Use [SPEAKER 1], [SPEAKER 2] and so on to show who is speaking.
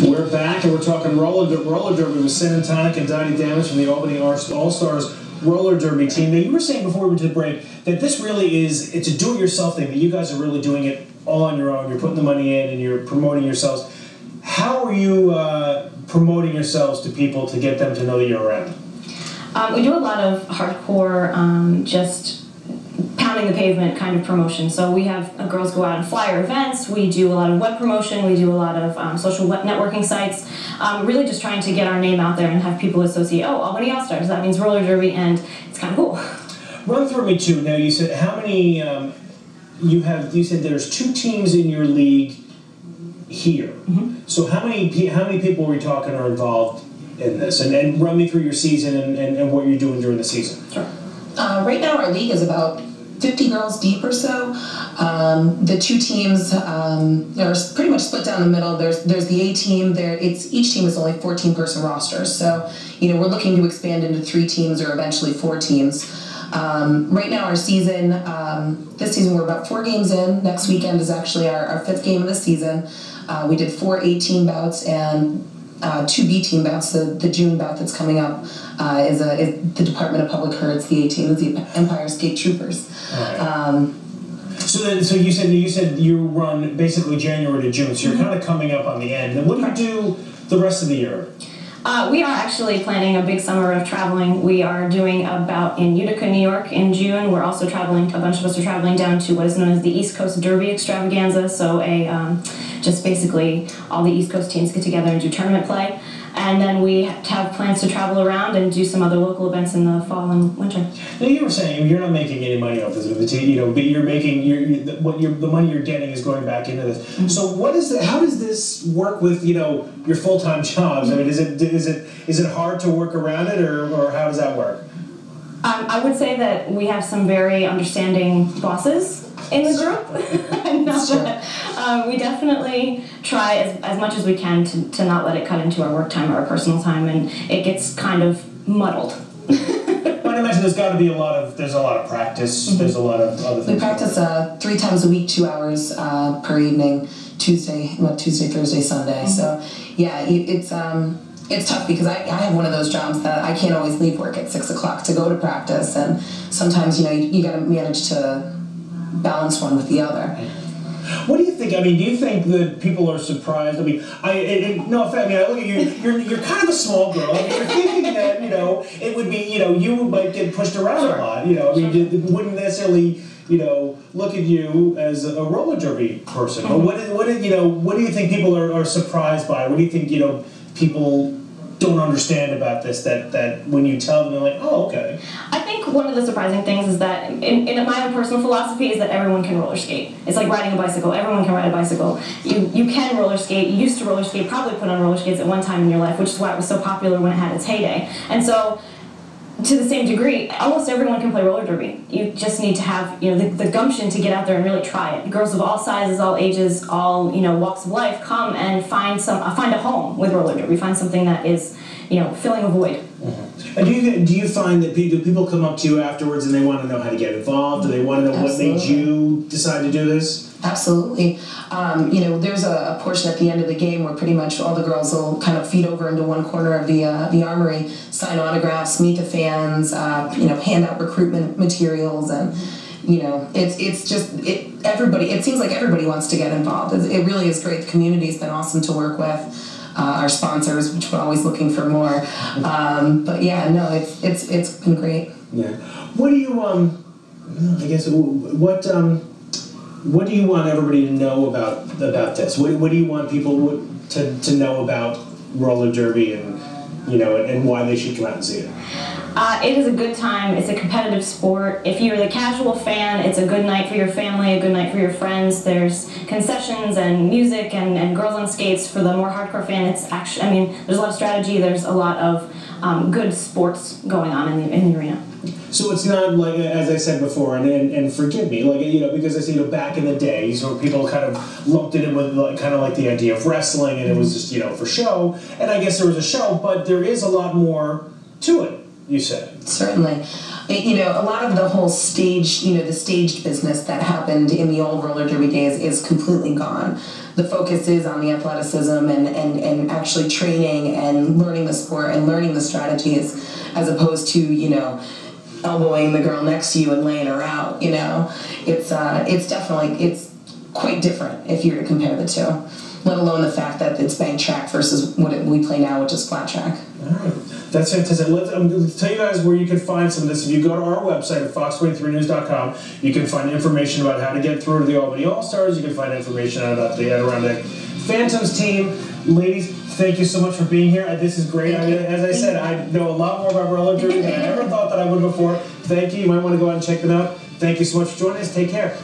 [SPEAKER 1] We're back and we're talking roller derby with Tonic and Dottie from the Albany All-Stars roller derby team. Now, you were saying before we went to the break that this really is, it's a do-it-yourself thing, that you guys are really doing it all on your own. You're putting the money in and you're promoting yourselves. How are you promoting yourselves to people to get them to know that you're around?
[SPEAKER 2] We do a lot of hardcore, just pounding the pavement kind of promotion. So we have girls go out and flyer events. We do a lot of web promotion. We do a lot of social web networking sites. Really just trying to get our name out there and have people associate, oh, Albany All-Stars, that means roller derby, and it's kind of cool.
[SPEAKER 1] Run through me too. Now, you said how many you said there's 2 teams in your league here.
[SPEAKER 2] Mm-hmm.
[SPEAKER 1] So how many people are we talking are involved in this? And run me through your season and what you're doing during the season.
[SPEAKER 2] Sure.
[SPEAKER 3] Right now our league is about 50 girls deep or so. The 2 teams are pretty much split down the middle. There's the A team. Each team is only 14-person rosters. So, we're looking to expand into 3 teams or eventually 4 teams. Right now our season, this season we're about 4 games in. Next weekend is actually our 5th game of the season. We did 4 A-team bouts and 2 B-team bouts. The June bout that's coming up is the Department of Public Health. The A-team is the Empire State Troopers.
[SPEAKER 1] Right. So you said you run basically January to June. So you're kind of coming up on the end. And what do you do the rest of the year?
[SPEAKER 2] We are actually planning a big summer of traveling. We are doing a bout in Utica, New York in June. We're also traveling, a bunch of us are traveling down to what is known as the East Coast Derby Extravaganza. So just basically all the East Coast teams get together and do tournament play. And then we have plans to travel around and do some other local events in the fall and winter.
[SPEAKER 1] Now, you were saying you're not making any money off this, but you're making the money you're getting is going back into this.
[SPEAKER 2] Mm-hmm.
[SPEAKER 1] So how does this work with your full-time jobs? I mean, is it hard to work around it, or how does that work?
[SPEAKER 2] I would say that we have some very understanding bosses in the group. We definitely try as much as we can to not let it cut into our work time or our personal time, and it gets kind of muddled.
[SPEAKER 1] Well, I imagine there's got to be a lot of practice. Mm-hmm. There's a lot of other things.
[SPEAKER 3] We practice 3 times a week, 2 hours per evening, Tuesday, Thursday, Sunday. Mm-hmm. So yeah, it's tough because I have one of those jobs that I can't always leave work at 6 o'clock to go to practice, and sometimes you got to manage to balance one with the other.
[SPEAKER 1] What do you think? I mean, do you think that people are surprised? I mean, no offense. I mean, I look at you. You're kind of a small girl. I mean, you're thinking that it would be you might get pushed around a lot. I mean, wouldn't necessarily look at you as a roller derby person. But what do you think people are surprised by? What do you think people don't understand about this that when you tell them, they're like, oh, okay.
[SPEAKER 2] I think one of the surprising things is that in my own personal philosophy is that everyone can roller skate. It's like riding a bicycle. Everyone can ride a bicycle. You can roller skate. You used to roller skate, probably put on roller skates at one time in your life, which is why it was so popular when it had its heyday. And so to the same degree, almost everyone can play roller derby. You just need to have the gumption to get out there and really try it. Girls of all sizes, all ages, all walks of life come and find a home with roller derby. Find something that is filling a void.
[SPEAKER 1] Mm-hmm. And do you find that people come up to you afterwards and they want to know how to get involved? Do they want to know
[SPEAKER 3] Absolutely.
[SPEAKER 1] What made you decide to do this?
[SPEAKER 3] Absolutely. There's a portion at the end of the game where pretty much all the girls will kind of feed over into one corner of the armory, sign autographs, meet the fans, hand out recruitment materials, and everybody. It seems like everybody wants to get involved. It really is great. The community's been awesome to work with. Our sponsors, which we're always looking for more. But yeah, no, it's been great.
[SPEAKER 1] Yeah. What do you I guess what do you want everybody to know about this? What do you want people to know about roller derby and why they should come out and see it?
[SPEAKER 2] It is a good time. It's a competitive sport. If you're the casual fan, it's a good night for your family, a good night for your friends. There's concessions and music and girls on skates. For the more hardcore fan, it's actually, there's a lot of strategy. There's a lot of good sports going on in the arena.
[SPEAKER 1] So it's not like, as I said before, and forgive me, because I say, back in the day, so people kind of lumped it in with kind of like the idea of wrestling, and it was just, for show. And I guess there was a show, but there is a lot more to it, you said.
[SPEAKER 3] Certainly. you know, a lot of the whole stage, you know, the staged business that happened in the old roller derby days is completely gone. The focus is on the athleticism and actually training and learning the sport and learning the strategies, as opposed to, you know, elbowing the girl next to you and laying her out. You know, it's definitely, it's quite different if you were to compare the two, let alone the fact that it's bank track versus what we play now, which is flat track.
[SPEAKER 1] All right. That's fantastic. Let's tell you guys where you can find some of this. If you go to our website at fox23news.com, you can find information about how to get through to the Albany All-Stars. You can find information about the Adirondack Phantoms team. Ladies, thank you so much for being here. This is great. As I said, I know a lot more about roller derby than I ever thought that I would before. Thank you. You might want to go out and check them out. Thank you so much for joining us. Take care.